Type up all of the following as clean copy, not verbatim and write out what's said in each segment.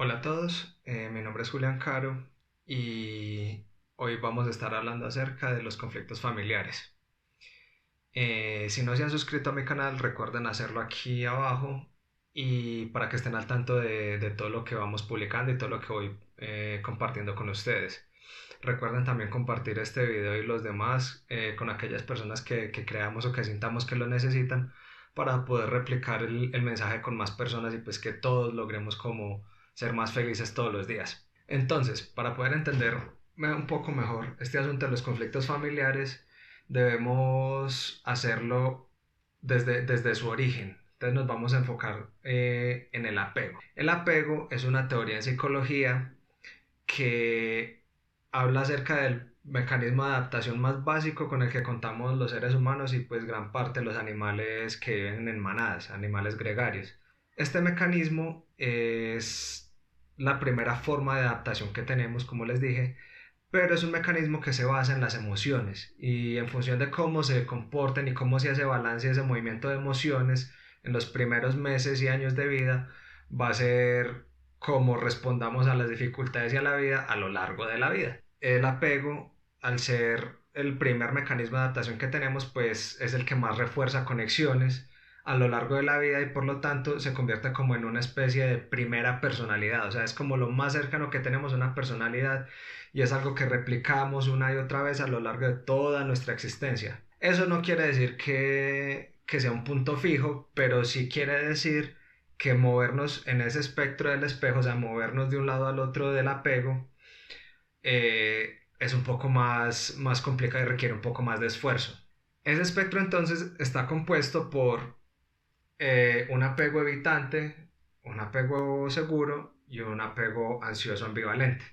Hola a todos, mi nombre es Julián Caro y hoy vamos a estar hablando acerca de los conflictos familiares. Si no se han suscrito a mi canal, recuerden hacerlo aquí abajo y para que estén al tanto de todo lo que vamos publicando y todo lo que voy compartiendo con ustedes. Recuerden también compartir este video y los demás con aquellas personas que creamos o que sintamos que lo necesitan para poder replicar el mensaje con más personas y pues que todos logremos como ser más felices todos los días. Entonces, para poder entender un poco mejor este asunto de los conflictos familiares, debemos hacerlo desde su origen. Entonces nos vamos a enfocar en el apego. El apego es una teoría en psicología que habla acerca del mecanismo de adaptación más básico con el que contamos los seres humanos y pues gran parte de los animales que viven en manadas, animales gregarios. Este mecanismo es la primera forma de adaptación que tenemos, como les dije, pero es un mecanismo que se basa en las emociones y en función de cómo se comporten y cómo se hace balance ese movimiento de emociones en los primeros meses y años de vida, va a ser cómo respondamos a las dificultades y a la vida a lo largo de la vida. El apego, al ser el primer mecanismo de adaptación que tenemos, pues es el que más refuerza conexiones a lo largo de la vida y por lo tanto se convierte como en una especie de primera personalidad, o sea, es como lo más cercano que tenemos a una personalidad y es algo que replicamos una y otra vez a lo largo de toda nuestra existencia. Eso no quiere decir que sea un punto fijo, pero sí quiere decir que movernos en ese espectro del espejo, o sea, movernos de un lado al otro del apego, es un poco más complicado y requiere un poco más de esfuerzo. Ese espectro entonces está compuesto por un apego evitante, un apego seguro y un apego ansioso ambivalente.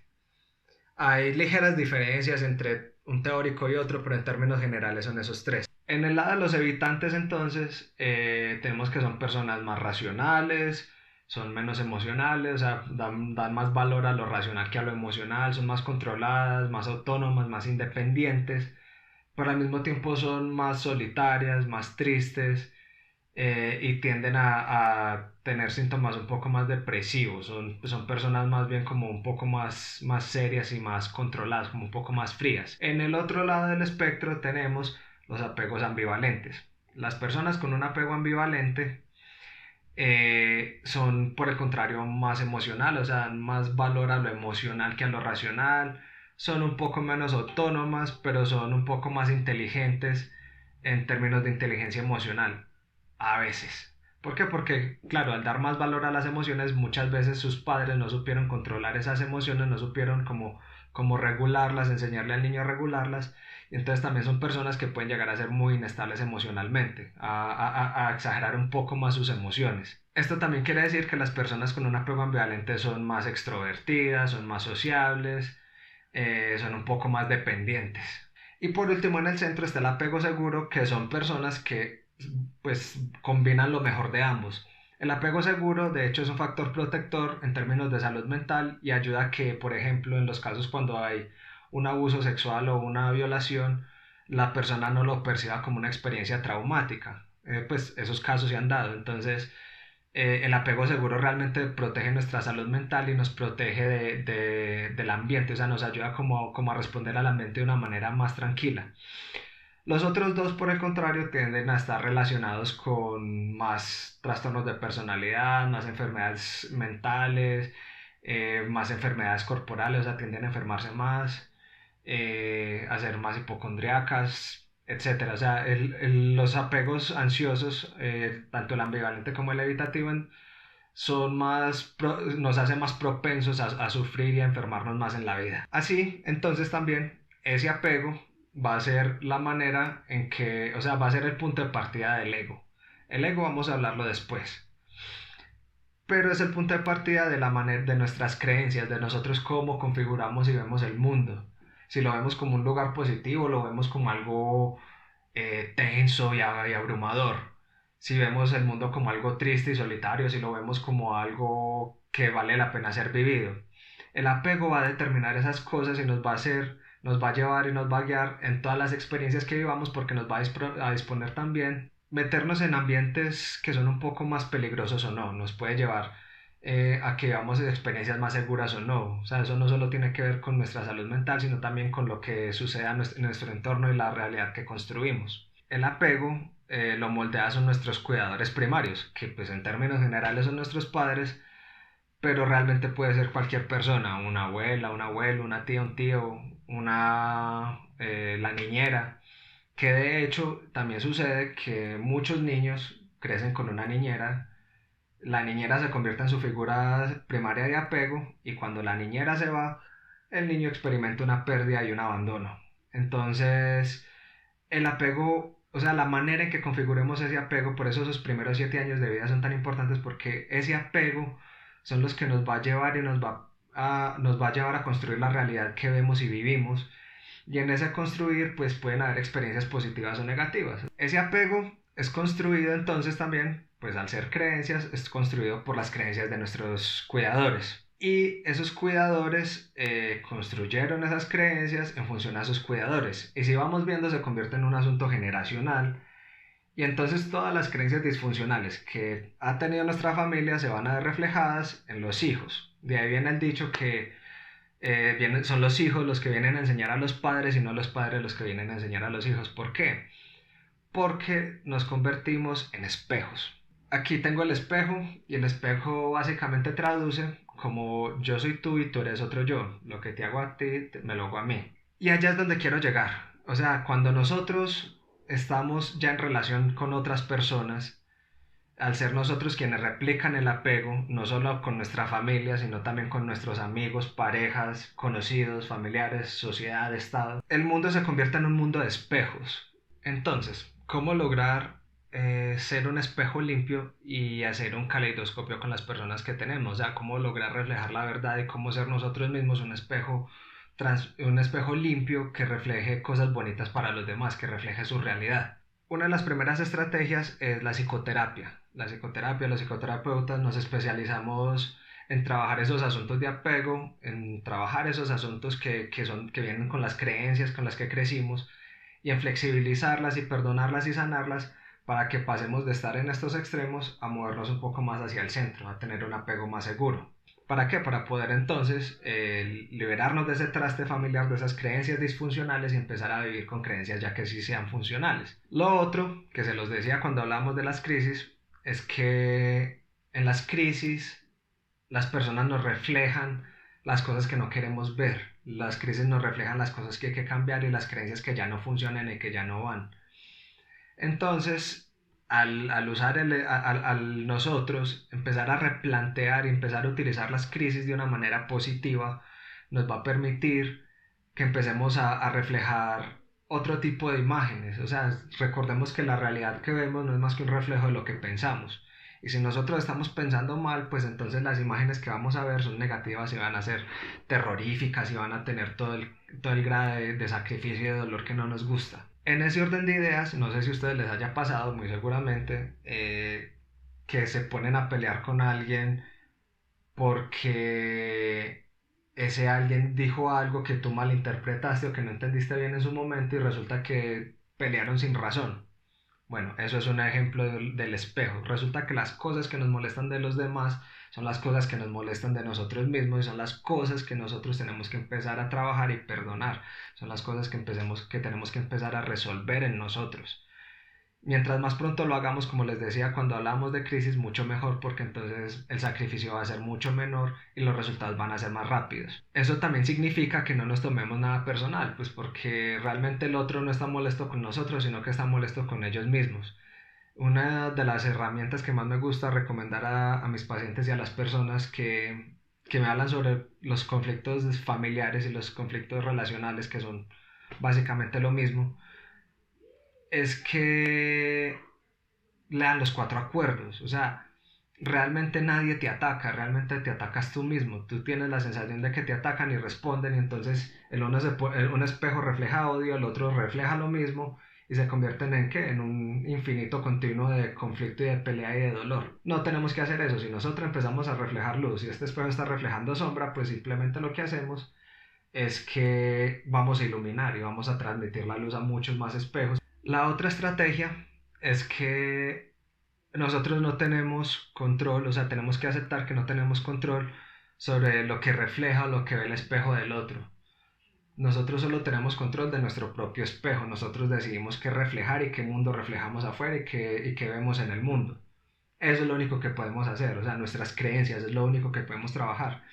Hay ligeras diferencias entre un teórico y otro, pero en términos generales son esos tres. En el lado de los evitantes, entonces, tenemos que son personas más racionales, son menos emocionales, o sea, dan más valor a lo racional que a lo emocional, son más controladas, más autónomas, más independientes, pero al mismo tiempo son más solitarias, más tristes, y tienden a tener síntomas un poco más depresivos. Son personas más bien como un poco más serias y más controladas, como un poco más frías. En el otro lado del espectro tenemos los apegos ambivalentes. Las personas con un apego ambivalente son por el contrario más emocionales, o sea, dan más valor a lo emocional que a lo racional, son un poco menos autónomas, pero son un poco más inteligentes en términos de inteligencia emocional, a veces. ¿Por qué? Porque, claro, al dar más valor a las emociones, muchas veces sus padres no supieron controlar esas emociones, no supieron cómo regularlas, enseñarle al niño a regularlas, y entonces también son personas que pueden llegar a ser muy inestables emocionalmente, a exagerar un poco más sus emociones. Esto también quiere decir que las personas con un apego ambivalente son más extrovertidas, son más sociables, son un poco más dependientes. Y por último en el centro está el apego seguro, que son personas que pues combinan lo mejor de ambos. El apego seguro de hecho es un factor protector en términos de salud mental y ayuda a que, por ejemplo, en los casos cuando hay un abuso sexual o una violación, la persona no lo perciba como una experiencia traumática. Pues esos casos se han dado. Entonces, el apego seguro realmente protege nuestra salud mental y nos protege del ambiente, o sea, nos ayuda como a responder al ambiente de una manera más tranquila. Los otros dos, por el contrario, tienden a estar relacionados con más trastornos de personalidad, más enfermedades mentales, más enfermedades corporales, o sea, tienden a enfermarse más, a ser más hipocondriacas, etcétera. O sea, los apegos ansiosos, tanto el ambivalente como el evitativo, nos hacen más propensos a sufrir y a enfermarnos más en la vida. Así, entonces también ese apego va a ser la manera en que, o sea, va a ser el punto de partida del ego. El ego vamos a hablarlo después, pero es el punto de partida de la manera de nuestras creencias, de nosotros cómo configuramos y vemos el mundo. Si lo vemos como un lugar positivo, lo vemos como algo tenso y abrumador. Si vemos el mundo como algo triste y solitario, si lo vemos como algo que vale la pena ser vivido. El apego va a determinar esas cosas y nos va a llevar y nos va a guiar en todas las experiencias que vivamos porque nos va a disponer también meternos en ambientes que son un poco más peligrosos o no, nos puede llevar a que vivamos experiencias más seguras o no. O sea, eso no solo tiene que ver con nuestra salud mental, sino también con lo que sucede en nuestro entorno y la realidad que construimos. El apego lo moldea son nuestros cuidadores primarios, que pues en términos generales son nuestros padres, pero realmente puede ser cualquier persona, una abuela, un abuelo, una tía, un tío, la niñera, que de hecho también sucede que muchos niños crecen con una niñera, la niñera se convierte en su figura primaria de apego y cuando la niñera se va, el niño experimenta una pérdida y un abandono. Entonces, el apego, o sea, la manera en que configuremos ese apego, por eso esos primeros 7 años de vida son tan importantes porque ese apego son los que nos va a llevar y nos va a llevar a construir la realidad que vemos y vivimos. Y en ese construir, pues pueden haber experiencias positivas o negativas. Ese apego es construido entonces también, pues al ser creencias, es construido por las creencias de nuestros cuidadores. Y esos cuidadores construyeron esas creencias en función a sus cuidadores. Y si vamos viendo, se convierte en un asunto generacional. Y entonces todas las creencias disfuncionales que ha tenido nuestra familia se van a ver reflejadas en los hijos. De ahí viene el dicho que son los hijos los que vienen a enseñar a los padres y no los padres los que vienen a enseñar a los hijos. ¿Por qué? Porque nos convertimos en espejos. Aquí tengo el espejo y el espejo básicamente traduce como yo soy tú y tú eres otro yo. Lo que te hago a ti, me lo hago a mí. Y allá es donde quiero llegar. O sea, cuando nosotros estamos ya en relación con otras personas, al ser nosotros quienes replican el apego, no solo con nuestra familia, sino también con nuestros amigos, parejas, conocidos, familiares, sociedad, Estado, el mundo se convierte en un mundo de espejos. Entonces, ¿cómo lograr ser un espejo limpio y hacer un caleidoscopio con las personas que tenemos? O sea, ¿cómo lograr reflejar la verdad y cómo ser nosotros mismos un espejo limpio que refleje cosas bonitas para los demás, que refleje su realidad? Una de las primeras estrategias es la psicoterapia. La psicoterapia, los psicoterapeutas nos especializamos en trabajar esos asuntos de apego, en trabajar esos asuntos que vienen con las creencias con las que crecimos y en flexibilizarlas y perdonarlas y sanarlas para que pasemos de estar en estos extremos a movernos un poco más hacia el centro, a tener un apego más seguro. ¿Para qué? Para poder entonces liberarnos de ese traste familiar, de esas creencias disfuncionales y empezar a vivir con creencias ya que sí sean funcionales. Lo otro, que se los decía cuando hablamos de las crisis, es que en las crisis las personas nos reflejan las cosas que no queremos ver. Las crisis nos reflejan las cosas que hay que cambiar y las creencias que ya no funcionan y que ya no van. Entonces, al usar al nosotros empezar a replantear y empezar a utilizar las crisis de una manera positiva, nos va a permitir que empecemos a reflejar otro tipo de imágenes. O sea, recordemos que la realidad que vemos no es más que un reflejo de lo que pensamos. Y si nosotros estamos pensando mal, pues entonces las imágenes que vamos a ver son negativas y van a ser terroríficas y van a tener todo el grado de sacrificio y de dolor que no nos gusta. En ese orden de ideas, no sé si a ustedes les haya pasado, muy seguramente, que se ponen a pelear con alguien porque ese alguien dijo algo que tú malinterpretaste o que no entendiste bien en su momento y resulta que pelearon sin razón. Bueno, eso es un ejemplo del espejo. Resulta que las cosas que nos molestan de los demás son las cosas que nos molestan de nosotros mismos y son las cosas que nosotros tenemos que empezar a trabajar y perdonar. Son las cosas que tenemos que empezar a resolver en nosotros. Mientras más pronto lo hagamos, como les decía, cuando hablamos de crisis, mucho mejor porque entonces el sacrificio va a ser mucho menor y los resultados van a ser más rápidos. Eso también significa que no nos tomemos nada personal, pues porque realmente el otro no está molesto con nosotros, sino que está molesto con ellos mismos. Una de las herramientas que más me gusta recomendar a mis pacientes y a las personas que me hablan sobre los conflictos familiares y los conflictos relacionales, que son básicamente lo mismo, es que lean los 4 acuerdos. O sea, realmente nadie te ataca, realmente te atacas tú mismo. Tú tienes la sensación de que te atacan y responden y entonces un espejo refleja odio, el otro refleja lo mismo y se convierten en ¿qué? En un infinito continuo de conflicto y de pelea y de dolor. No tenemos que hacer eso. Si nosotros empezamos a reflejar luz y este espejo está reflejando sombra, pues simplemente lo que hacemos es que vamos a iluminar y vamos a transmitir la luz a muchos más espejos. La otra estrategia es que nosotros no tenemos control, o sea, tenemos que aceptar que no tenemos control sobre lo que refleja o lo que ve el espejo del otro. Nosotros solo tenemos control de nuestro propio espejo, nosotros decidimos qué reflejar y qué mundo reflejamos afuera y qué vemos en el mundo. Eso es lo único que podemos hacer, o sea, nuestras creencias es lo único que podemos trabajar.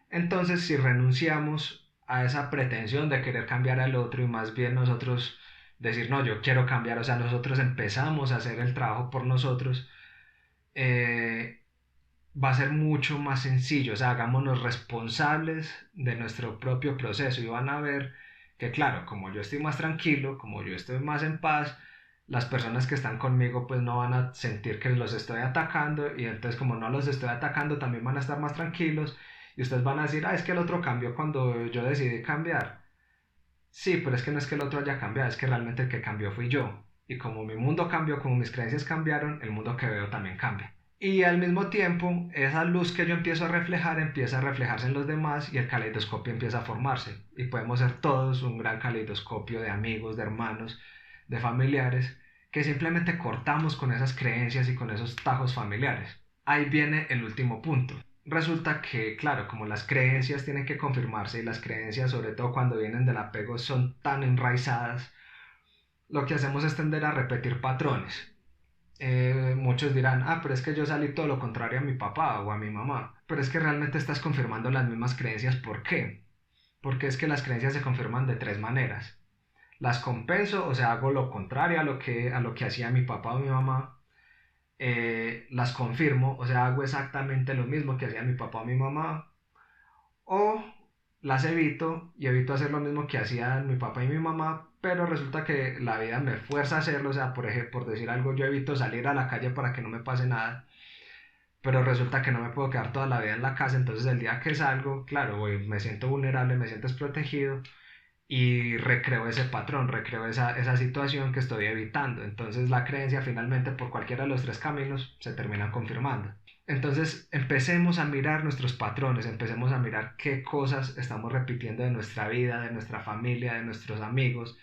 Entonces, si renunciamos a esa pretensión de querer cambiar al otro y más bien nosotros decir, no, yo quiero cambiar, o sea, nosotros empezamos a hacer el trabajo por nosotros, eh, va a ser mucho más sencillo, o sea, hagámonos responsables de nuestro propio proceso y van a ver que, claro, como yo estoy más tranquilo, como yo estoy más en paz, las personas que están conmigo pues no van a sentir que los estoy atacando y entonces como no los estoy atacando también van a estar más tranquilos y ustedes van a decir, ah, es que el otro cambió cuando yo decidí cambiar. Sí, pero es que no es que el otro haya cambiado, es que realmente el que cambió fui yo. Y como mi mundo cambió, como mis creencias cambiaron, el mundo que veo también cambia. Y al mismo tiempo, esa luz que yo empiezo a reflejar empieza a reflejarse en los demás y el caleidoscopio empieza a formarse. Y podemos ser todos un gran caleidoscopio de amigos, de hermanos, de familiares, que simplemente cortamos con esas creencias y con esos tajos familiares. Ahí viene el último punto. Resulta que, claro, como las creencias tienen que confirmarse y las creencias, sobre todo cuando vienen del apego, son tan enraizadas, lo que hacemos es tender a repetir patrones. Muchos dirán, ah, pero es que yo salí todo lo contrario a mi papá o a mi mamá. Pero es que realmente estás confirmando las mismas creencias. ¿Por qué? Porque es que las creencias se confirman de tres maneras. Las compenso, o sea, hago lo contrario a lo que hacía mi papá o mi mamá. Las confirmo, o sea, hago exactamente lo mismo que hacía mi papá o mi mamá. O las evito y evito hacer lo mismo que hacían mi papá y mi mamá, pero resulta que la vida me fuerza a hacerlo, o sea, por ejemplo, por decir algo, yo evito salir a la calle para que no me pase nada, pero resulta que no me puedo quedar toda la vida en la casa, entonces el día que salgo, claro, me siento vulnerable, me siento desprotegido y recreo ese patrón, recreo esa situación que estoy evitando. Entonces la creencia finalmente por cualquiera de los tres caminos se termina confirmando. Entonces empecemos a mirar nuestros patrones, empecemos a mirar qué cosas estamos repitiendo de nuestra vida, de nuestra familia, de nuestros amigos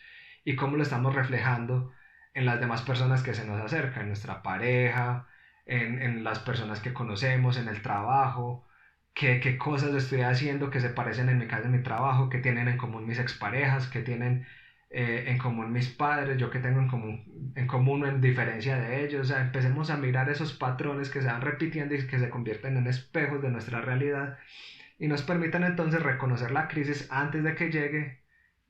y cómo lo estamos reflejando en las demás personas que se nos acercan, en nuestra pareja, en las personas que conocemos, en el trabajo, qué cosas estoy haciendo que se parecen en mi casa, en mi trabajo, qué tienen en común mis exparejas, qué tienen en común mis padres, yo qué tengo en común en diferencia de ellos. O sea, empecemos a mirar esos patrones que se van repitiendo y que se convierten en espejos de nuestra realidad y nos permitan entonces reconocer la crisis antes de que llegue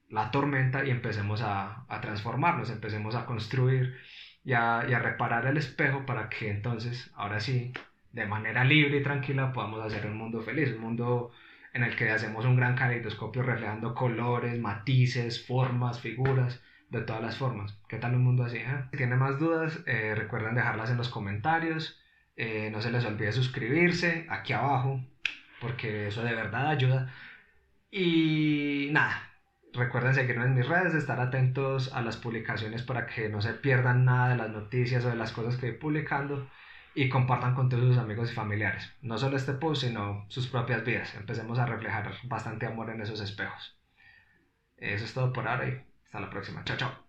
la tormenta y empecemos a transformarnos, empecemos a construir y a reparar el espejo para que entonces, ahora sí, de manera libre y tranquila podamos hacer un mundo feliz, un mundo en el que hacemos un gran caleidoscopio reflejando colores, matices, formas, figuras, de todas las formas. ¿Qué tal un mundo así? Si tienen más dudas, recuerden dejarlas en los comentarios. No se les olvide suscribirse aquí abajo, porque eso de verdad ayuda. Y nada, recuerden seguirme en mis redes, estar atentos a las publicaciones para que no se pierdan nada de las noticias o de las cosas que voy publicando y compartan con todos sus amigos y familiares. No solo este post, sino sus propias vidas. Empecemos a reflejar bastante amor en esos espejos. Eso es todo por ahora y hasta la próxima. Chao, chao.